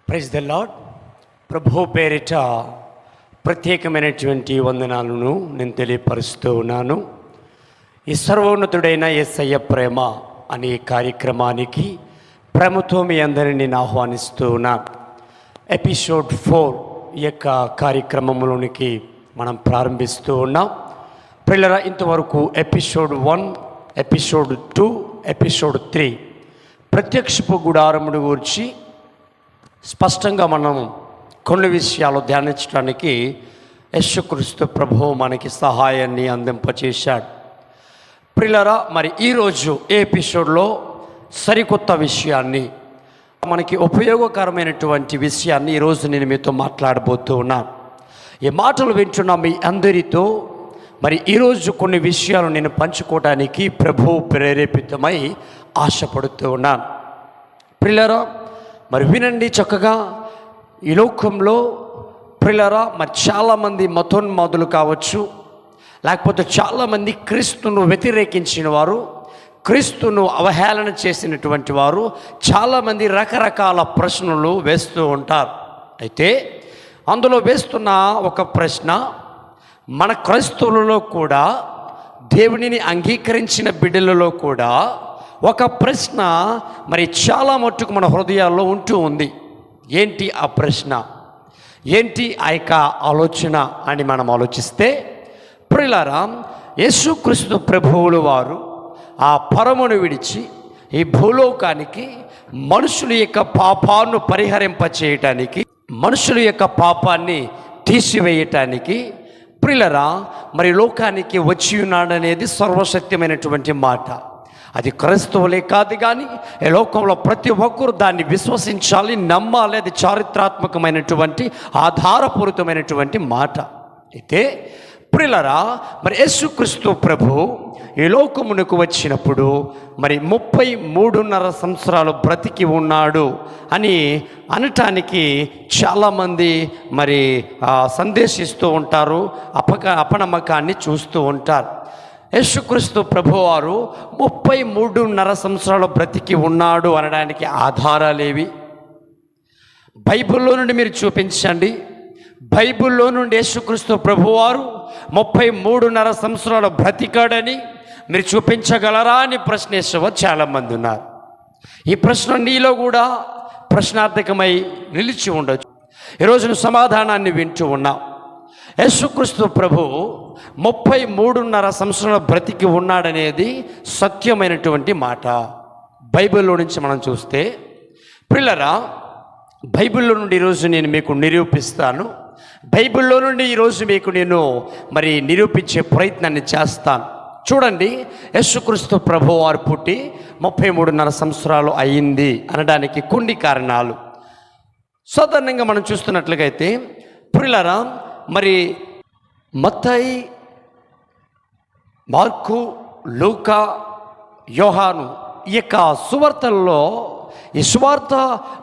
Praise the lord. ప్రభు పేరిట ప్రత్యేకమైనటువంటి వందనాలను నేను తెలియపరుస్తూ ఉన్నాను. ఈ సర్వోన్నతుడైన యేసయ్య ప్రేమ అనే కార్యక్రమానికి ప్రేమతో మీ అందరినీ నేను ఆహ్వానిస్తూ ఉన్నాను. ఎపిసోడ్ 4 ఈ యొక్క కార్యక్రమంలోనికి మనం ప్రారంభిస్తూ ఉన్నాం. పిల్లరా, ఇంతవరకు ఎపిసోడ్ 1, ఎపిసోడ్ 2, ఎపిసోడ్ 3 ప్రత్యక్షపు గుడారమును గురించి స్పష్టంగా మనం కొన్ని విషయాలు ధ్యానించడానికి యేసుక్రీస్తు ప్రభువు మనకి సహాయాన్ని అందింపచేశాడు. ప్రియులారా, మరి ఈరోజు ఈ ఎపిసోడ్లో సరికొత్త విషయాన్ని, మనకి ఉపయోగకరమైనటువంటి విషయాన్ని ఈరోజు నేను మీతో మాట్లాడబోతూ ఉన్నాను. ఈ మాటలు వింటున్న మీ అందరితో మరి ఈరోజు కొన్ని విషయాలు నేను పంచుకోవడానికి ప్రభువు ప్రేరేపితమై ఆశపడుతూ ఉన్నాను. ప్రియులారా, మరి వినండి చక్కగా. ఈ లోకంలో ప్రియులారా, మరి చాలామంది మతోన్మాదులు కావచ్చు, లేకపోతే చాలామంది క్రీస్తును వ్యతిరేకించిన వారు, క్రీస్తును అవహేళన చేసినటువంటి వారు చాలామంది రకరకాల ప్రశ్నలు వేస్తూ ఉంటారు. అయితే అందులో వేస్తున్న ఒక ప్రశ్న, మన క్రైస్తవులలో కూడా, దేవునిని అంగీకరించిన బిడ్డలలో కూడా ఒక ప్రశ్న మరి చాలా మట్టుకు మన హృదయాల్లో ఉంటూ ఉంది. ఏంటి ఆ ప్రశ్న, ఏంటి ఆ యొక్క ఆలోచన అని మనం ఆలోచిస్తే, ప్రియులారా, యేసుక్రీస్తు ప్రభువులు వారు ఆ పరమును విడిచి ఈ భూలోకానికి మనుషుల యొక్క పాపాన్ని పరిహరింపచేయటానికి, మనుషుల యొక్క పాపాన్ని తీసివేయటానికి ప్రియులారా మరి లోకానికి వచ్చి ఉన్నాడనేది సర్వశక్తిమైనటువంటి మాట. అది క్రైస్తవులే కాదు కానీ ఈ లోకంలో ప్రతి ఒక్కరు దాన్ని విశ్వసించాలి, నమ్మాలి. అది చారిత్రాత్మకమైనటువంటి ఆధారపూరితమైనటువంటి మాట. అయితే ప్రియులారా, మరి యేసుక్రీస్తు ప్రభు ఈ లోకమునకు వచ్చినప్పుడు మరి 33.5 సంవత్సరాలు బ్రతికి ఉన్నాడు అని అనటానికి చాలామంది మరి సందేశిస్తూ ఉంటారు, అపనమ్మకాన్ని చూస్తూ ఉంటారు. యేసుక్రీస్తు ప్రభువారు 33.5 సంవత్సరాలు బ్రతికి ఉన్నాడు అనడానికి ఆధారాలేవి? బైబిల్లో నుండి మీరు చూపించండి. బైబిల్లో నుండి యేసుక్రీస్తు ప్రభువారు 33.5 సంవత్సరాలు బ్రతికాడని మీరు చూపించగలరా అని ప్రశ్నించేవారు చాలామంది ఉన్నారు. ఈ ప్రశ్న నీలో కూడా ప్రశ్నార్థకమై నిలిచి ఉండొచ్చు. ఈరోజు సమాధానాన్ని వింటూ ఉన్నాం. యేసుక్రీస్తు ప్రభు 33.5 సంవత్సరాలు బ్రతికి ఉన్నాడనేది సత్యమైనటువంటి మాట. బైబిల్లో నుంచి మనం చూస్తే ప్రియులారా, బైబిల్లో నుండి ఈరోజు నేను మీకు నిరూపిస్తాను. బైబిల్లో నుండి ఈరోజు మీకు నేను మరి నిరూపించే ప్రయత్నాన్ని చేస్తాను. చూడండి, యేసుక్రీస్తు ప్రభు వారు పుట్టి 33.5 సంవత్సరాలు అయ్యింది అనడానికి కొన్ని కారణాలు. సాధారణంగా మనం చూస్తున్నట్లుగైతే ప్రియులారా, మరి మత్తయి, మార్కు, లూకా, యోహాను ఈ యొక్క సువార్తల్లో, ఈ సువార్త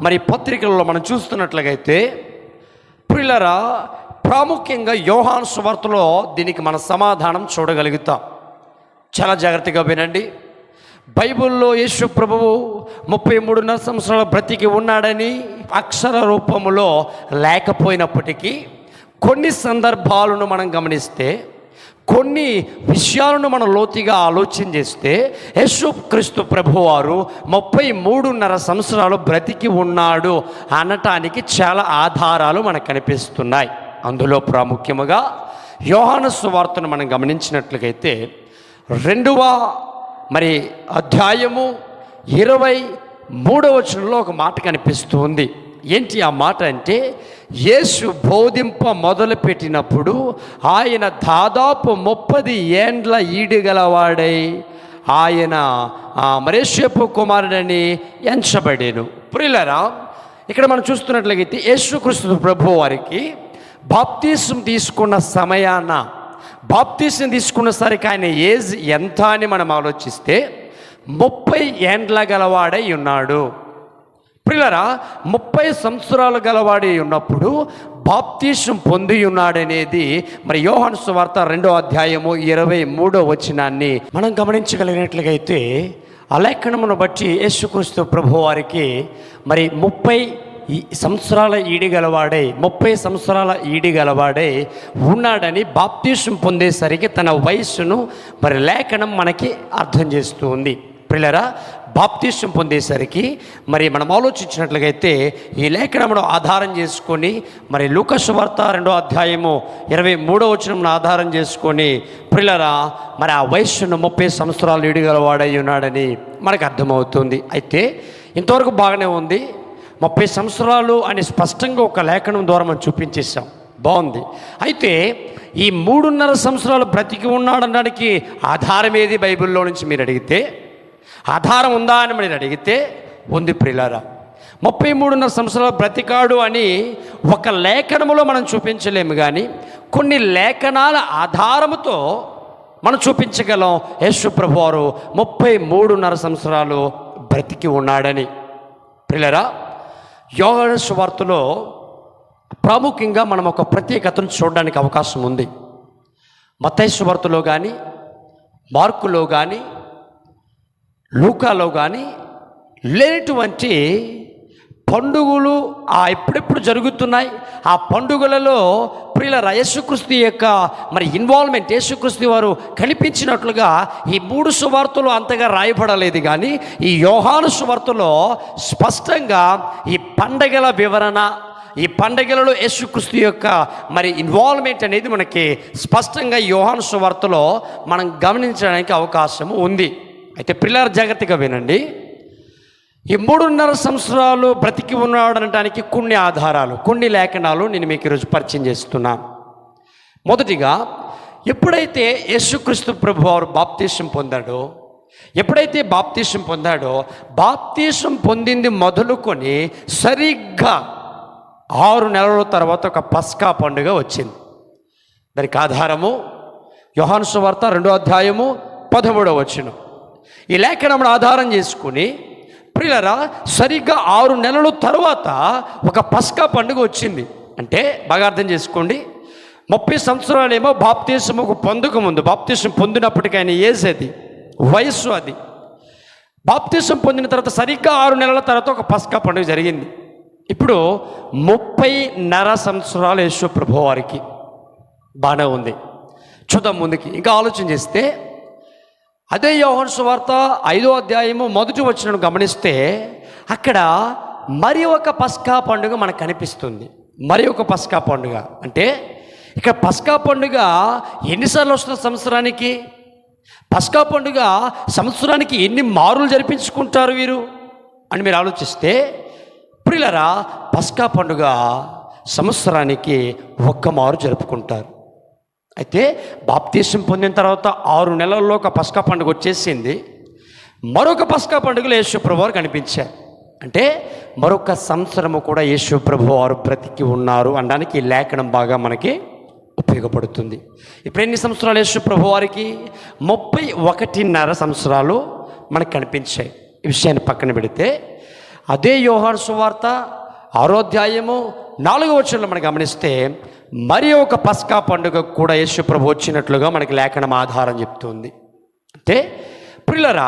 మరి పత్రికల్లో మనం చూస్తున్నట్లుగైతే ప్రియులారా, ప్రాముఖ్యంగా యోహాను సువార్తలో దీనికి మన సమాధానం చూడగలుగుతాం. చాలా జాగ్రత్తగా వినండి. బైబిల్లో యేసు ప్రభువు 33.5 సంవత్సరాలు బ్రతికి ఉన్నాడని అక్షర రూపములో లేకపోయినప్పటికీ కొన్ని సందర్భాలను మనం గమనిస్తే, కొన్ని విషయాలను మనం లోతుగా ఆలోచన చేస్తే యేసుక్రీస్తు ప్రభువారు 33.5 సంవత్సరాలు బ్రతికి ఉన్నాడు అనటానికి చాలా ఆధారాలు మనకు కనిపిస్తున్నాయి. అందులో ప్రాముఖ్యముగా యోహాను సువార్తను మనం గమనించినట్లయితే 2వ మరి అధ్యాయము 23వ వచనంలో ఒక మాట కనిపిస్తుంది. ఏంటి ఆ మాట అంటే, యేసు బోధింప మొదలుపెట్టినప్పుడు ఆయన దాదాపు 30 ఏండ్ల ఈడుగలవాడై ఆయన మరేషపు కుమారుడని ఎంచబడేను. ప్రియులారా, ఇక్కడ మనం చూస్తున్నట్లయితే యేసుక్రీస్తు ప్రభు వారికి బాప్తిసం తీసుకున్న సమయాన, బాప్తిసం తీసుకున్నసరికి ఆయన ఏజ్ ఎంత అని మనం ఆలోచిస్తే 30 ఏండ్ల గలవాడై ఉన్నాడు. ప్రియులారా, 30 సంవత్సరాలు గలవాడి ఉన్నప్పుడు బాప్తిసం పొంది ఉన్నాడనేది మరి యోహాను సువార్త 2వ అధ్యాయము 23వ వచనాన్ని మనం గమనించగలిగినట్లుగైతే, ఆ లేఖనమును బట్టి యేసుక్రీస్తు ప్రభువారికి మరి సంవత్సరాల ఈడి గలవాడే 30 సంవత్సరాల ఈడి గలవాడే ఉన్నాడని బాప్తీసం పొందేసరికి తన వయస్సును మరి లేఖనం మనకి అర్థం చేస్తూ ఉంది. ప్రియులారా, బాప్తీసం పొందేసరికి మరి మనం ఆలోచించినట్లయితే ఈ లేఖనమును ఆధారం చేసుకొని మరి లూకా సువార్త 2వ అధ్యాయము 23వ వచనమును ఆధారం చేసుకొని ప్రియులారా మరి ఆ వయస్సును 30 సంవత్సరాలు ఈడుగలవాడై ఉన్నాడని మనకు అర్థమవుతుంది. అయితే ఇంతవరకు బాగానే ఉంది. 30 సంవత్సరాలు అని స్పష్టంగా ఒక లేఖనం ద్వారా మనం చూపించేసాం, బాగుంది. అయితే ఈ 3.5 సంవత్సరాలు బ్రతికి ఉన్నాడనడానికి ఆధారం ఏది బైబిల్లో నుంచి మీరు అడిగితే, ఆధారం ఉందా అని మీరు అడిగితే ఉంది ప్రియులారా. 33.5 సంవత్సరాలు బ్రతికాడు అని ఒక లేఖనములో మనం చూపించలేము, కానీ కొన్ని లేఖనాల ఆధారముతో మనం చూపించగలం యేసు ప్రభువారు 33.5 సంవత్సరాలు బ్రతికి ఉన్నాడని. ప్రియులారా, యోహాను సువార్తలో ప్రాముఖ్యంగా మనం ఒక ప్రత్యేకతను చూడడానికి అవకాశం ఉంది. మత్తయి సువార్తలో కానీ, మార్కులో కానీ, లూకాలో కానీ లేనటువంటి పండుగలు ఎప్పుడెప్పుడు జరుగుతున్నాయి. ఆ పండుగలలో ప్రియులారా యేసుక్రీస్తు యొక్క మరి ఇన్వాల్వ్మెంట్, యేసుక్రీస్తు వారు కనిపించినట్లుగా ఈ 3 సువార్తలు అంతగా రాయబడలేదు, కానీ ఈ యోహాను సువార్తలో స్పష్టంగా ఈ పండగల వివరణ, ఈ పండగలలో యేసుక్రీస్తు యొక్క మరి ఇన్వాల్వ్మెంట్ అనేది మనకి స్పష్టంగా యోహాను సువార్తలో మనం గమనించడానికి అవకాశం ఉంది. అయితే ప్రియులారా జాగ్రత్తగా వినండి. ఈ 3.5 సంవత్సరాలు బ్రతికి ఉన్నాడు అనడానికి కొన్ని ఆధారాలు, కొన్ని లేఖనాలు నేను మీకు ఈరోజు పరిచయం చేస్తున్నాను. మొదటిగా, ఎప్పుడైతే యేసుక్రీస్తు ప్రభువారు బాప్తీసం పొందాడో, బాప్తీసం పొందింది మొదలుకొని సరిగ్గా 6 నెలల తర్వాత ఒక పస్కా పండుగ వచ్చింది. దానికి ఆధారము యోహాను సువార్త 2వ అధ్యాయము 13వ వచనం. ఈ లేఖనమును ఆధారం చేసుకుని ప్రియులారా సరిగ్గా 6 నెలల తర్వాత ఒక పస్కా పండుగ వచ్చింది. అంటే బాగా అర్థం చేసుకోండి, 30 సంవత్సరాలేమో బాప్తీసముకు పొందకముందు, బాప్తీసం పొందినప్పటికీ ఆయన ఏజ్ అది, వయస్సు అది. బాప్తీసం పొందిన తర్వాత సరిగ్గా 6 నెలల తర్వాత ఒక పస్కా పండుగ జరిగింది. ఇప్పుడు 30.5 సంవత్సరాలు యేసు ప్రభువు వారికి బాగానే ఉంది. చూద్దాం ముందుకి, ఇంకా ఆలోచన చేస్తే అదే యోహాను సువార్త 5వ అధ్యాయము 1వ వచనం గమనిస్తే అక్కడ మరి ఒక పస్కా పండుగ మనకు కనిపిస్తుంది. మరి ఒక పస్కా పండుగ అంటే ఇక్కడ పస్కా పండుగ ఎన్నిసార్లు వస్తున్న సంవత్సరానికి? పస్కా పండుగ సంవత్సరానికి ఎన్ని మారులు జరిపించుకుంటారు వీరు అని మీరు ఆలోచిస్తే ప్రియులారా పస్కా పండుగ సంవత్సరానికి 1 మారు జరుపుకుంటారు. అయితే బాప్తీసం పొందిన తర్వాత 6 నెలల్లో ఒక పస్కా పండుగ వచ్చేసింది. మరొక పస్కా పండుగలో యేసు ప్రభువారు కనిపించారు. అంటే మరొక సంవత్సరము కూడా యేసు ప్రభువారు బ్రతికి ఉన్నారు అనడానికి ఈ లేఖనం బాగా మనకి ఉపయోగపడుతుంది. ఇప్పుడు ఎన్ని సంవత్సరాలు యేసు ప్రభువారికి? 31.5 సంవత్సరాలు మనకు కనిపించాయి. ఈ విషయాన్ని పక్కన పెడితే అదే యోహాను సువార్త 6వ అధ్యాయము 4వ వచనంలో మనం గమనిస్తే మరి ఒక పస్కా పండుగ కూడా యేసు ప్రభు వచ్చినట్లుగా మనకి లేఖనం ఆధారం చెప్తుంది. అంటే ప్రియులారా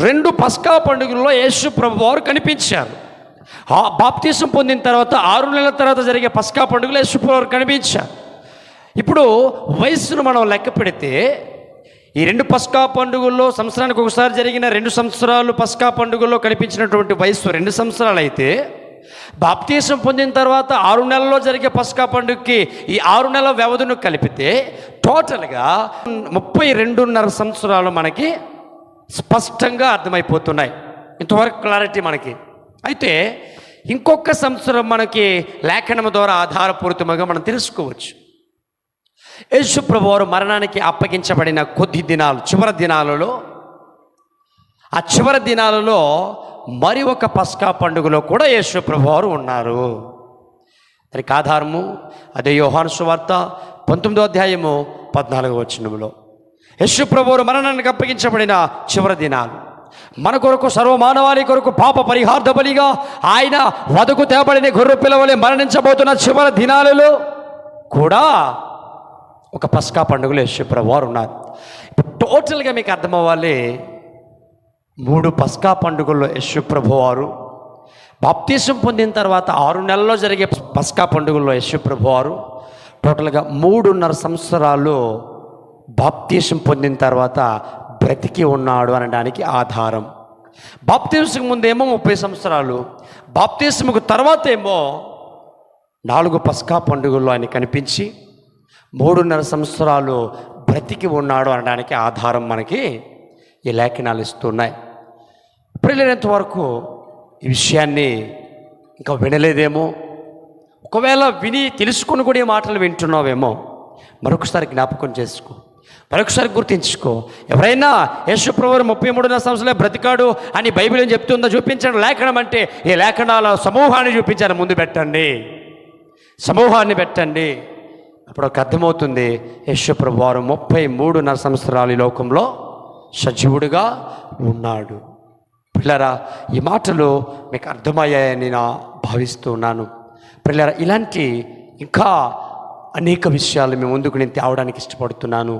2 పస్కా పండుగల్లో యేసు ప్రభు వారు కనిపించారు. బాప్తీసం పొందిన తర్వాత 6 నెలల తర్వాత జరిగే పస్కా పండుగలో యేసు ప్రభు వారు కనిపించారు. ఇప్పుడు వయస్సును మనం లెక్క పెడితే ఈ 2 పస్కా పండుగల్లో సంవత్సరానికి ఒకసారి జరిగిన 2 సంవత్సరాలు పస్కా పండుగల్లో కనిపించినటువంటి వయస్సు 2 సంవత్సరాలు అయితే, బాప్తీసం పొందిన తర్వాత 6 నెలల్లో జరిగే పస్కా పండుగకి ఈ 6 నెలల వ్యవధిని కలిపితే టోటల్గా 32.5 సంవత్సరాలు మనకి స్పష్టంగా అర్థమైపోతున్నాయి. ఇంతవరకు క్లారిటీ మనకి. అయితే ఇంకొక సంవత్సరం మనకి లేఖనం ద్వారా ఆధారపూరితంగా మనం తెలుసుకోవచ్చు. యేసు ప్రభువారు మరణానికి అప్పగించబడిన కొద్ది దినాలు, చివరి దినాలలో మరి ఒక పస్కా పండుగలో కూడా యేసు ప్రభువారు ఉన్నారు. దానికి ఆధారము అదే యోహాను సువార్త 19వ అధ్యాయము 14వ వచనములో యేసు ప్రభువారు మరణానికి అప్పగించబడిన చివరి దినాలు, మన కొరకు సర్వమానవాళి కొరకు పాప పరిహార్థ బలిగా ఆయన వదకు తేబడిన గొర్రె పిల్లవలే మరణించబోతున్న చివరి దినాలలో కూడా ఒక పస్కా పండుగలో యేసు ప్రభువారు ఉన్నారు. ఇప్పుడు టోటల్గా మీకు అర్థమవ్వాలి, 3 పస్కా పండుగల్లో యేసు ప్రభువారు బాప్తీసం పొందిన తర్వాత 6 నెలల్లో జరిగే పస్కా పండుగల్లో యేసుప్రభు వారు టోటల్గా 3.5 సంవత్సరాలు బాప్తీసం పొందిన తర్వాత బ్రతికి ఉన్నాడు అనడానికి ఆధారం. బాప్తీసం ముందేమో 30 సంవత్సరాలు, బాప్తీసముకు తర్వాత ఏమో 4 పస్కా పండుగల్లో ఆయన కనిపించి 3.5 సంవత్సరాలు బ్రతికి ఉన్నాడు అనడానికి ఆధారం మనకి ఈ లేఖనాలు ఇస్తున్నాయి. ప్రియులైనంత వరకు ఈ విషయాన్ని ఇంకా వినలేదేమో, ఒకవేళ విని తెలుసుకుని కూడా ఈ మాటలు వింటున్నావేమో, మరొకసారి జ్ఞాపకం చేసుకో, మరొకసారి గుర్తించుకో. ఎవరైనా యేసుప్రభువు 33 సంవత్సరాలే బ్రతికాడు అని బైబిల్ ఏం చెప్తుందో చూపించండి లేఖనం అంటే, ఈ లేఖనాల సమూహాన్ని చూపించాను, ముందు పెట్టండి, సమూహాన్ని పెట్టండి. అప్పుడు ఒక అర్థమవుతుంది యేసుప్రభువు వారు 33.5 సంవత్సరాలు ఈ లోకంలో సజీవుడిగా ఉన్నాడు. పిల్లరా, ఈ మాటలు మీకు అర్థమయ్యాయని నేను భావిస్తున్నాను. పిల్లరా, ఇలాంటి ఇంకా అనేక విషయాలు మీ ముందుకు నేను తేవడానికి ఇష్టపడుతున్నాను.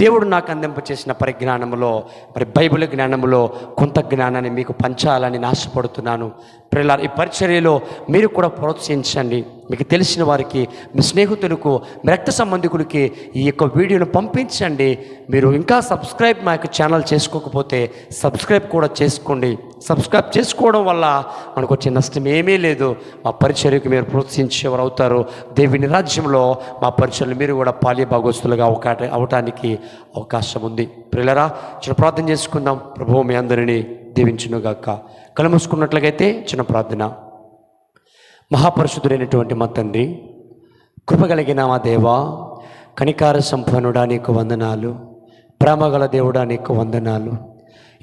దేవుడు నాకు అందింపచేసిన పరిజ్ఞానంలో, మరి బైబిల్ జ్ఞానంలో కొంత జ్ఞానాన్ని మీకు పంచాలని ఆశపడుతున్నాను. పిల్లలు, ఈ పరిచర్యలో మీరు కూడా ప్రోత్సహించండి. మీకు తెలిసిన వారికి, మీ స్నేహితులకు, మీ రక్త సంబంధికులకి ఈ యొక్క వీడియోను పంపించండి. మీరు ఇంకా సబ్స్క్రైబ్ మా యొక్క ఛానల్ చేసుకోకపోతే సబ్స్క్రైబ్ కూడా చేసుకోండి. సబ్స్క్రైబ్ చేసుకోవడం వల్ల మనకు వచ్చే నష్టం ఏమీ లేదు. మా పరిచర్యకు మీరు ప్రోత్సహించేవారు అవుతారు. దేవుని రాజ్యంలో మా పరిచర్యలు మీరు కూడా పాలి భాగస్తులుగా అవటానికి అవకాశం ఉంది. ప్రియులరా, చిన్న ప్రార్థన చేసుకుందాం. ప్రభువు మీ అందరినీ దీవించునుగాక. కళ్ళు మూసుకున్నట్లయితే చిన్న ప్రార్థన. మహాపరిశుద్ధుడైనటువంటి మా తండ్రి, కృపగలిగిన మా దేవా, కనికార సంపన్నుడా నీకు వందనాలు, ప్రేమగల దేవుడా నీకు వందనాలు.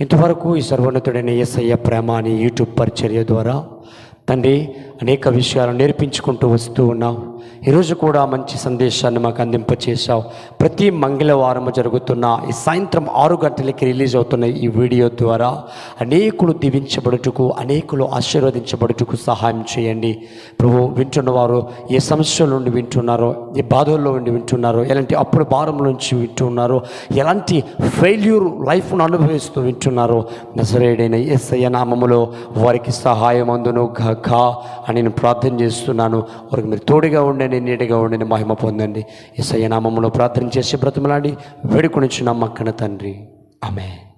ఇంతవరకు ఈ సర్వోన్నతుడైన యేసయ్య ప్రేమ అని యూట్యూబ్ పరిచర్య ద్వారా తండ్రి అనేక విషయాలు నేర్పించుకుంటూ వస్తూ ఉన్నాం. ఈరోజు కూడా మంచి సందేశాన్ని మాకు అందింపచేశావు. ప్రతి మంగళవారం జరుగుతున్న ఈ సాయంత్రం 6 గంటలకి రిలీజ్ అవుతున్న ఈ వీడియో ద్వారా అనేకులు దీవించబడుటకు, అనేకులు ఆశీర్వదించబడుటకు సహాయం చేయండి ప్రభు. వింటున్నవారు ఏ సమస్యల నుండి వింటున్నారో, ఏ బాధల్లో నుండి వింటున్నారో, ఎలాంటి అప్పుల భారం నుంచి వింటున్నారో, ఎలాంటి ఫెయిల్యూర్ లైఫ్ను అనుభవిస్తూ వింటున్నారో, నజరేయుడైన యేసయ్య నామములో వారికి సహాయం అందును గాక అని నేను ప్రార్థన చేస్తున్నాను. వారికి మీరు తోడుగా ఉండండి, నీటిగా ఉండండి, మహిమ పొందండి. యేసయ్య నామములో ప్రార్థన చేసి బ్రతిమలాడి వేడుకొనిచున్నాం అక్కన తండ్రి. ఆమేన్.